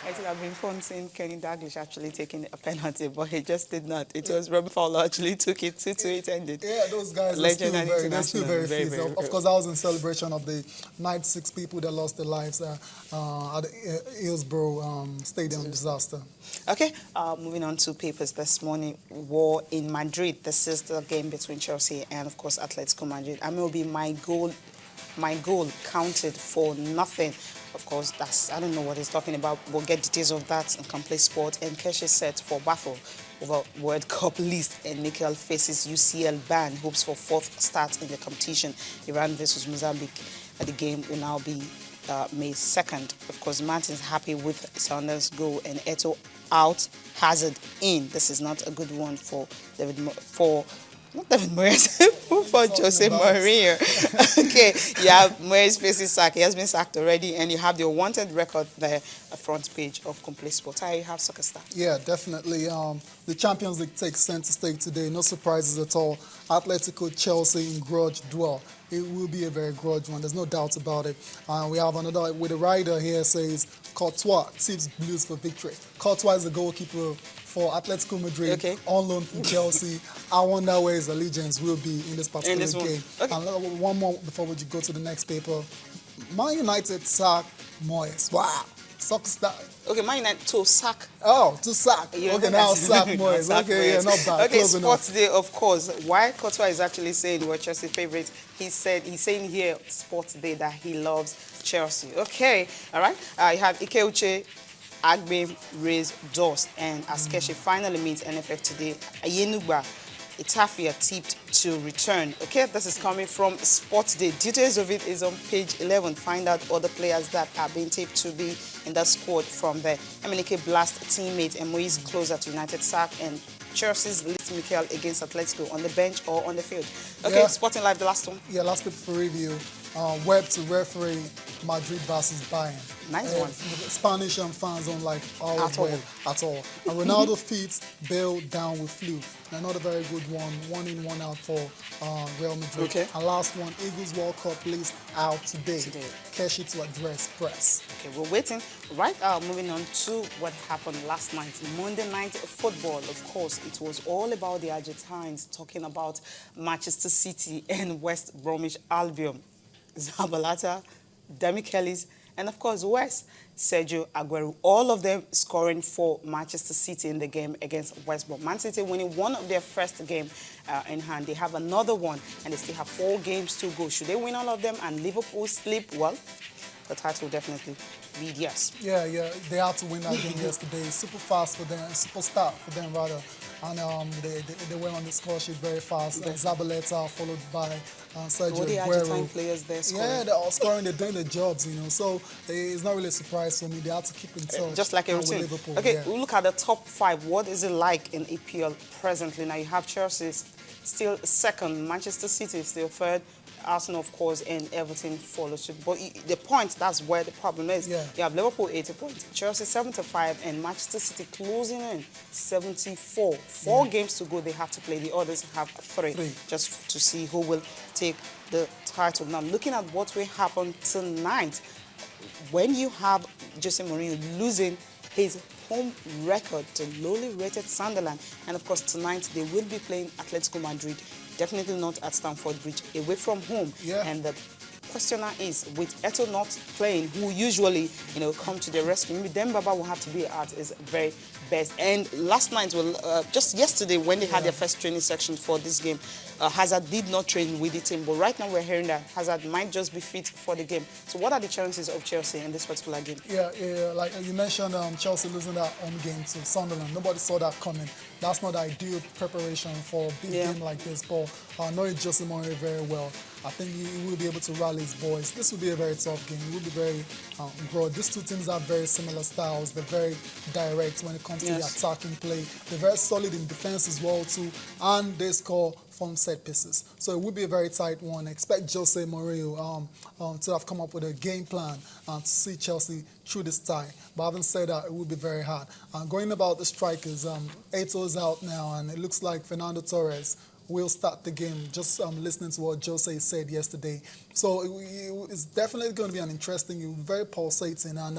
I think I've been fun seeing Kenny Dalglish actually taking a penalty, but he just did not. It was Robbie Fowler actually took it, 2-2 it ended. Yeah, those guys Legend and they're still international. very Very, fit. very, Of course, I was in celebration of the 96 people that lost their lives at the Hillsborough Stadium disaster. Okay, moving on to papers this morning. War in Madrid. This is the game between Chelsea and, of course, Atletico Madrid. I mean, it will be my goal counted for nothing. Of course, I don't know what he's talking about. We'll get details of that in Complete Sport. And Keshi set for battle over World Cup list. And Mikel faces UCL ban, hopes for fourth start in the competition. Iran versus Mozambique. The game will now be May 2nd. Of course, Martin's happy with Saunders' goal and Eto'o out, Hazard in. This is not a good one for not David Moyes, for Jose Mourinho. Okay, you have Moyes facing sack. He has been sacked already, and you have the wanted record there, a front page of Complete Sport. How you have Soccer Star? Yeah, definitely. The Champions League takes center stage today. No surprises at all. Atletico, Chelsea in grudge duel. It will be a very grudge one. There's no doubt about it. We have another with a rider here says Courtois tips Blues for victory. Courtois is the goalkeeper for Atletico Madrid, okay, on loan from Chelsea. I wonder where his allegiance will be in this particular game. Okay. And one more before we go to the next paper. Man United sack Moyes. Wow. Soccer Star. Okay, Man United to sack. Oh, to sack. Okay, now sack Moyes. Okay, yeah, not bad. Okay, Sports Day, of course. Why Courtois is actually saying we're Chelsea favourites. He's saying here, Sports Day, that he loves Chelsea. Okay, all right. You have Ikeuche, Agbe, Reyes, Dost, and Askeshi finally meets NFF today. Ayenugba, Itafia tipped to return. Okay, this is coming from Sports Day. Details of it is on page 11. Find out other players that are being tipped to be in that squad from there. Emenike Blast teammate and Moise closer to United sack, and Chelsea's Lit Mikel against Atletico on the bench or on the field. Okay, yeah. Sporting Live, the last one. Yeah, last clip for review. Web to referee Madrid versus Bayern. Nice one. Spanish fans don't like all at all. And Ronaldo feats Bale down with flu. Another very good one. 1 in, 1 out for Real Madrid. Okay. And last one, Eagles World Cup list out today. Keshi to address press. Okay, we're waiting. Right, moving on to what happened last night. Monday night football, of course, it was all about the Argentines talking about Manchester City and West Bromwich Albion. Zabalata, Demichelis, and of course West, Sergio Aguero, all of them scoring for Manchester City in the game against West Brom. Man City winning one of their first game in hand. They have another one, and they still have 4 games to go. Should they win all of them and Liverpool sleep? Well, the title will definitely be yes. Yeah, they had to win that game yesterday. Super fast for them, super start for them rather. And they went on the score sheet very fast. Zabaleta followed by Sergio Aguero. All the Argentine players there scoring. Yeah, they're all scoring. They're doing their jobs, So it's not really a surprise for me. They have to keep in touch. Just like a routine. Okay, we'll look at the top 5. What is it like in EPL presently? Now you have Chelsea still second, Manchester City still third, Arsenal, of course, and Everton follows suit. But the point, that's where the problem is. Yeah. You have Liverpool 80 points, Chelsea 75, and Manchester City closing in 74. 4 games to go. They have to play. The others have 3, just to see who will take the title. Now, looking at what will happen tonight, when you have Jose Mourinho losing his home record to lowly rated Sunderland, and of course tonight they will be playing Atletico Madrid. Definitely not at Stamford Bridge, away from home. Yeah. And the questioner is, with Eto'o not playing, who usually, come to the rescue, maybe Dembaba will have to be at his very best. And last night, just yesterday, when they had their first training section for this game, Hazard did not train with the team. But right now, we're hearing that Hazard might just be fit for the game. So what are the chances of Chelsea in this particular game? Yeah, like you mentioned, Chelsea losing that home game to Sunderland. Nobody saw that coming. That's not ideal preparation for a big game like this. But I know Jose Mourinho very well. I think he will be able to rally his boys. This will be a very tough game. It will be very broad. These two teams have very similar styles. They're very direct when it comes to the attacking play. They're very solid in defense as well too, and they score from set pieces. So it will be a very tight one. Expect Jose Mourinho to have come up with a game plan to see Chelsea through this tie. But having said that, it will be very hard. Going about the strikers, Eto'o is out now, and it looks like Fernando Torres will start the game, just listening to what Jose said yesterday. So it's definitely going to be an interesting, very pulsating, and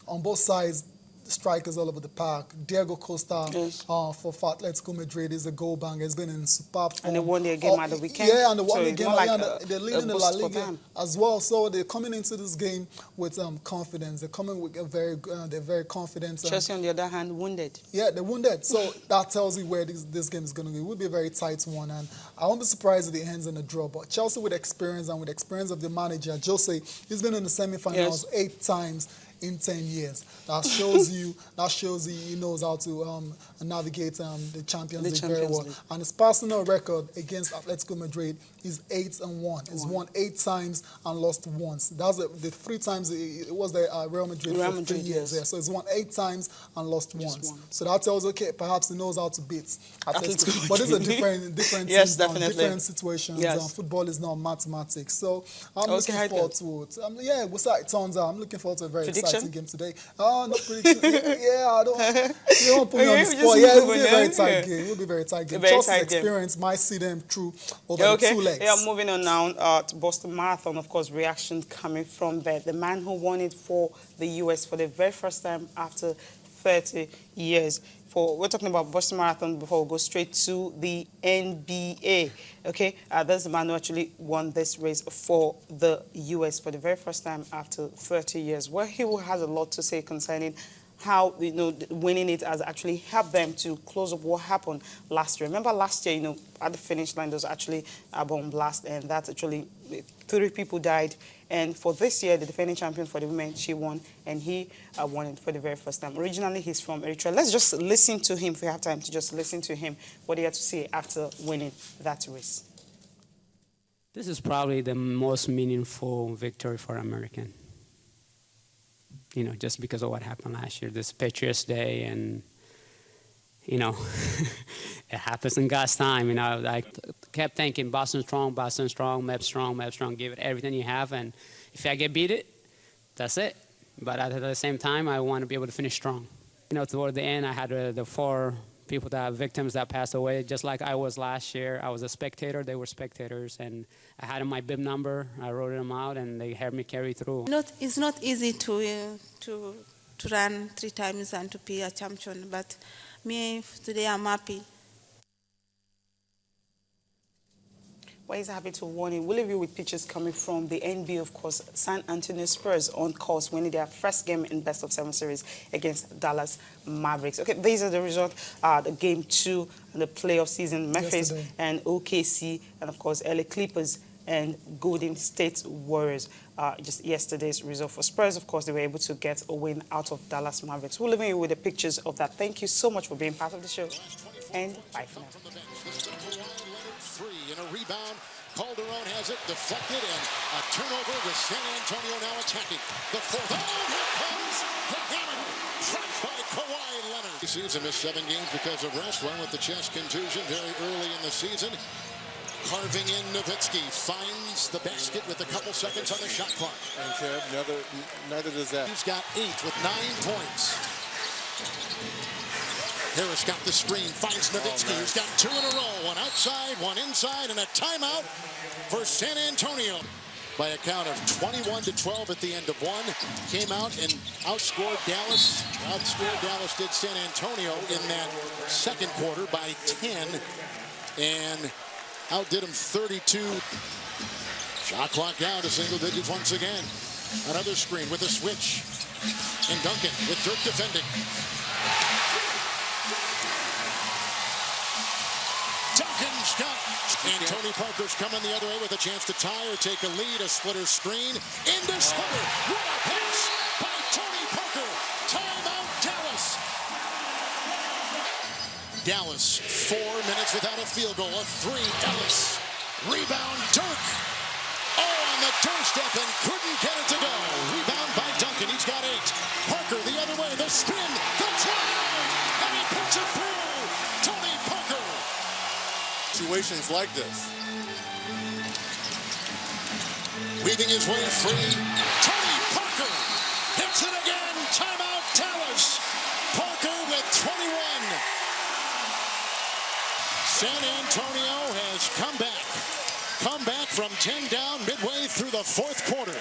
on both sides, strikers all over the park. Diego Costa Yes. For Atletico Madrid is a goal banger. He's been in superb form. And they won their game at the weekend. Yeah, and they won So the it's game. more like and they're leading the La boost for Liga them. as well. So they're coming into this game with confidence. They're coming with they're very confident. Chelsea, on the other hand, wounded. Yeah, they're wounded. So that tells you where this game is going to go. It will be a very tight one. And I won't be surprised if it ends in a draw. But Chelsea with experience and with experience of the manager, Jose, he's been in the semi-finals 8 times in 10 years. That shows you he knows how to navigate the Champions League very well. And his personal record against Atletico Madrid is 8-1. He's won 8 times and lost once. That's the 3 times it was the Real Madrid for 3 years. Yes. Yeah. So he's won 8 times and lost once. So that tells you, okay, perhaps he knows how to beat Atletico. But it's a different yes, team, definitely. different situations. Yes. Football is not mathematics. So I'm looking forward to it. Yeah, we'll see how it turns out. I'm looking forward to a very exciting game today. Oh, no prediction. I don't. You don't put me on the spot. Yeah, it will be a very tight game. It will be a very tight game. Chelsea's experience might see them through over the 2 legs. Yeah, moving on now to Boston Marathon. Of course, reaction coming from there. The man who won it for the US for the very first time after 30 years. We're talking about Boston Marathon before we go straight to the NBA. Okay, that's the man who actually won this race for the US for the very first time after 30 years. Well, he has a lot to say concerning how winning it has actually helped them to close up what happened last year. Remember last year, at the finish line there was actually a bomb blast, and that actually 3 people died. And for this year, the defending champion for the women, she won, and he won it for the very first time. Originally, he's from Eritrea. Let's just listen to him if we have time to just listen to him what he had to say after winning that race. This is probably the most meaningful victory for American. Just because of what happened last year, this Patriots Day, and, it happens in God's time. I kept thinking, Boston strong, Meb strong, give it everything you have, and if I get beat it, that's it. But at the same time, I want to be able to finish strong. Toward the end, I had the 4 people victims that passed away, just like I was last year. I was a spectator, they were spectators, and I had my bib number. I wrote them out, and they helped me carry through. It's not easy to run 3 times and to be a champion, but me today I'm happy. Well, he's happy to warn you. We'll leave you with pictures coming from the NBA, of course. San Antonio Spurs on course, winning their first game in best-of-7 series against Dallas Mavericks. Okay, these are the results. The game 2 in the playoff season. Memphis and OKC, and of course, LA Clippers and Golden State Warriors. Just yesterday's result for Spurs. Of course, they were able to get a win out of Dallas Mavericks. We'll leave you with the pictures of that. Thank you so much for being part of the show, and bye for now. And a rebound. Calderon has it deflected, and a turnover with San Antonio now attacking. The 4th. Oh, here comes the hammer. Trapped by Kawhi Leonard. The season missed 7 games because of rest. One with the chest contusion very early in the season. Carving in Nowitzki. Finds the basket with a couple seconds on the shot clock. And Kev, neither does that. He's got 8 with 9 points. Harris got the screen, finds Nowitzki, who's got 2 in a row. One outside, one inside, and a timeout for San Antonio. By a count of 21-12 at the end of 1. Came out and outscored Dallas. Outscored Dallas did San Antonio in that second quarter by 10. And outdid them 32. Shot clock down to single digits once again. Another screen with a switch. And Duncan with Dirk defending. Duncan's got, and Tony Parker's coming the other way with a chance to tie or take a lead. A splitter screen into Splitter. What a pass by Tony Parker. Timeout Dallas. Dallas 4 minutes without a field goal. A 3. Ellis. Rebound Dirk. Oh, on the doorstep and couldn't get it to go. Rebound by Duncan. He's got 8. Parker the other way. The spin. The drive. And he puts it through. Tony Parker. Situations like this. Weaving his way free. Tony Parker hits it again. Timeout Dallas. Parker with 21. San Antonio has come back. Come back from 10 down midway through the 4th quarter.